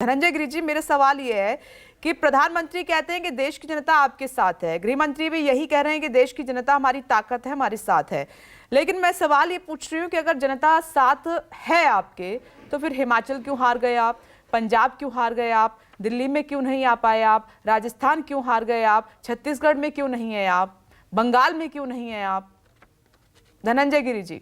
धनंजय गिरि जी, मेरा सवाल ये है कि प्रधानमंत्री कहते हैं कि देश की जनता आपके साथ है, गृह मंत्री भी यही कह रहे हैं कि देश की जनता हमारी ताकत है, हमारे साथ है। लेकिन मैं सवाल ये पूछ रही हूँ कि अगर जनता साथ है आपके, तो फिर हिमाचल क्यों हार गए आप, पंजाब क्यों हार गए आप, दिल्ली में क्यों नहीं आ पाए आप, राजस्थान क्यों हार गए आप, छत्तीसगढ़ में क्यों नहीं है आप, बंगाल में क्यों नहीं है आप? धनंजय गिरि जी।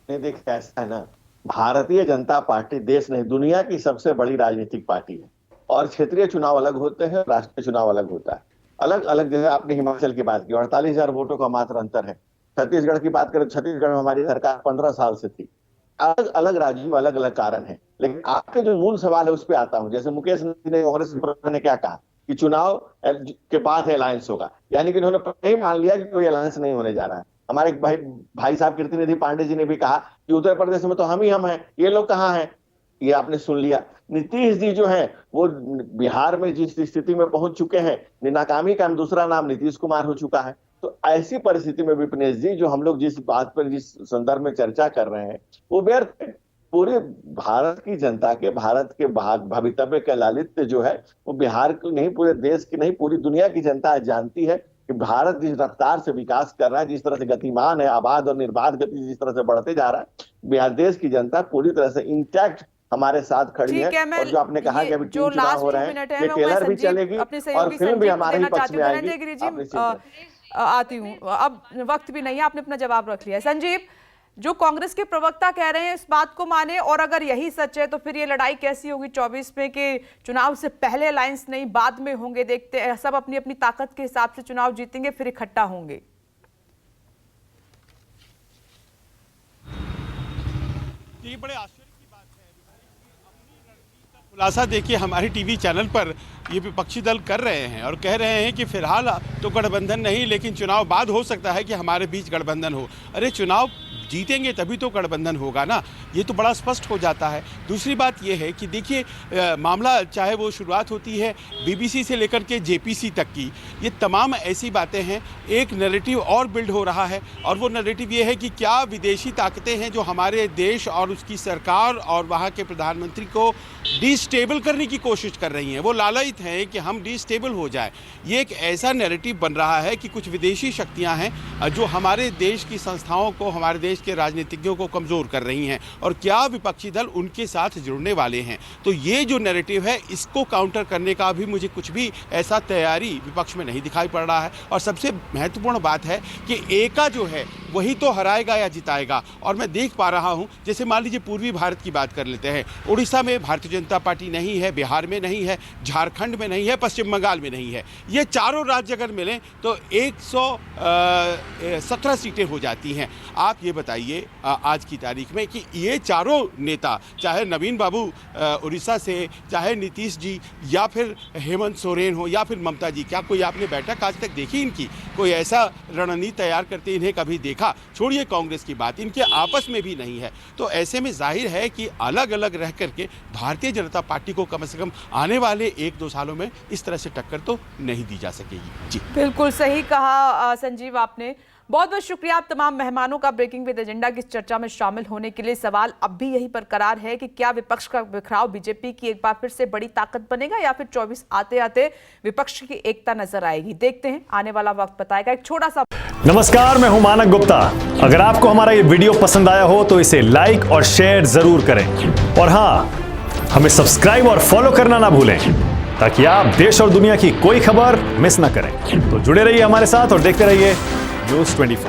देखिए, ऐसा है ना, भारतीय जनता पार्टी देश नहीं दुनिया की सबसे बड़ी राजनीतिक पार्टी है और क्षेत्रीय चुनाव अलग होते हैं, राष्ट्रीय चुनाव अलग होता है। अलग अलग जगह आपने हिमाचल की बात की, 48,000 वोटों का मात्र अंतर है। छत्तीसगढ़ की बात करें, छत्तीसगढ़ में हमारी सरकार 15 साल से थी। अलग अलग राज्यों में अलग अलग कारण है। लेकिन आपके जो मूल सवाल है उस पर आता हूं। जैसे मुकेश ने, कांग्रेस ने क्या कहा कि चुनाव के बाद अलायंस होगा, यानी कि उन्होंने पहले ही मान लिया कि कोई अलायंस नहीं होने जा रहा है। हमारे भाई साहब कीर्तिनिधि पांडे जी ने भी कहा कि उत्तर प्रदेश में तो हम ही हैं, ये लोग कहाँ हैं। ये आपने सुन लिया। नीतीश जी जो है वो बिहार में जिस स्थिति में पहुंच चुके हैं, नाकामी का दूसरा नाम नीतीश कुमार हो चुका है। तो ऐसी परिस्थिति में विपिनेश जी, जो हम लोग जिस बात पर जिस संदर्भ में चर्चा कर रहे हैं वो व्यर्थ है। पूरे भारत की जनता के, भारत के भवितव्य का लालित्य जो है वो बिहार की नहीं, पूरे देश की नहीं, पूरी दुनिया की जनता जानती है कि भारत जिस रफ्तार से विकास कर रहा है, जिस तरह से गतिमान है, आबाद और निर्बाध गति जिस तरह से बढ़ते जा रहा है, बिहार देश की जनता पूरी तरह से इंटैक्ट हमारे साथ खड़ी है। और जो आपने कहा कि अभी 3 चुनाव हो रहे हैं, ये ट्रेलर भी चलेगी और फिल्म भी हमारे ही पक्ष में आएगी। गिरि जी, आती हूँ, अब वक्त भी नहीं है, आपने अपना जवाब रख लिया। संजीव, जो कांग्रेस के प्रवक्ता कह रहे हैं इस बात को माने, और अगर यही सच है तो फिर ये लड़ाई कैसी होगी 24 में कि चुनाव से पहले अलायंस नहीं, बाद में होंगे, देखते हैं सब अपनी अपनी ताकत के हिसाब से चुनाव जीतेंगे, फिर इकट्ठा होंगे। ये बड़े आश्चर्य की बात है। अपनी रणनीति का खुलासा देखिए हमारे टीवी चैनल पर ये विपक्षी दल कर रहे हैं और कह रहे हैं कि फिलहाल तो गठबंधन नहीं, लेकिन चुनाव बाद हो सकता है कि हमारे बीच गठबंधन हो। अरे चुनाव जीतेंगे तभी तो गठबंधन होगा ना, ये तो बड़ा स्पष्ट हो जाता है। दूसरी बात ये है कि देखिए मामला चाहे वो शुरुआत होती है बीबीसी से लेकर के जेपीसी तक की, ये तमाम ऐसी बातें हैं। एक नैरेटिव और बिल्ड हो रहा है और वो नैरेटिव ये है कि क्या विदेशी ताकतें हैं जो हमारे देश और उसकी सरकार और वहाँ के प्रधानमंत्री को डिस्टेबल करने की कोशिश कर रही हैं। वो लालयित हैं कि हम डिस्टेबल हो जाए। ये एक ऐसा नैरेटिव बन रहा है कि कुछ विदेशी शक्तियाँ हैं जो हमारे देश की संस्थाओं को, हमारे देश के राजनीतिज्ञों को कमज़ोर कर रही हैं और क्या विपक्षी दल उनके साथ जुड़ने वाले हैं। तो ये जो नैरेटिव है इसको काउंटर करने का भी मुझे कुछ भी ऐसा तैयारी विपक्ष में नहीं दिखाई पड़ रहा है। और सबसे महत्वपूर्ण बात है कि एका जो है वही तो हराएगा या जिताएगा। और मैं देख पा रहा हूँ, जैसे मान लीजिए पूर्वी भारत की बात कर लेते हैं, उड़ीसा में भारतीय जनता पार्टी नहीं है, बिहार में नहीं है, झारखंड में नहीं है, पश्चिम बंगाल में नहीं है। ये चारों राज्य अगर मिलें तो 117 सीटें हो जाती हैं। आप ये बताइए आज की तारीख में कि ये चारों नेता, चाहे नवीन बाबू उड़ीसा से, चाहे नीतीश जी या फिर हेमंत सोरेन हो या फिर ममता जी, क्या कोई आपने बैठक आज तक देखी इनकी? कोई ऐसा रणनीति तैयार करते इन्हें कभी देखा? छोड़िए कांग्रेस की बात, इनके आपस में भी नहीं है। तो ऐसे में जाहिर है कि अलग अलग रह करके भारतीय जनता पार्टी को कम से कम आने वाले 1-2 सालों में इस तरह से टक्कर तो नहीं दी जा सकेगी। जी बिल्कुल सही कहा संजीव आपने। बहुत बहुत शुक्रिया आप तमाम मेहमानों का ब्रेकिंग विद एजेंडा की चर्चा में शामिल होने के लिए। सवाल अब भी यही बरकरार है कि क्या विपक्ष का बिखराव बीजेपी की एक बार फिर से बड़ी ताकत बनेगा या फिर 24 आते आते विपक्ष की एकता नजर आएगी? देखते हैं, आने वाला वक्त बताएगा। एक छोटा सा नमस्कार, मैं हूं मानक गुप्ता। अगर आपको हमारा ये वीडियो पसंद आया हो तो इसे लाइक और शेयर जरूर करें और हाँ, हमें सब्सक्राइब और फॉलो करना ना भूलें ताकि आप देश और दुनिया की कोई खबर मिस ना करें। तो जुड़े रहिए हमारे साथ और देखते रहिए न्यूज़ 24।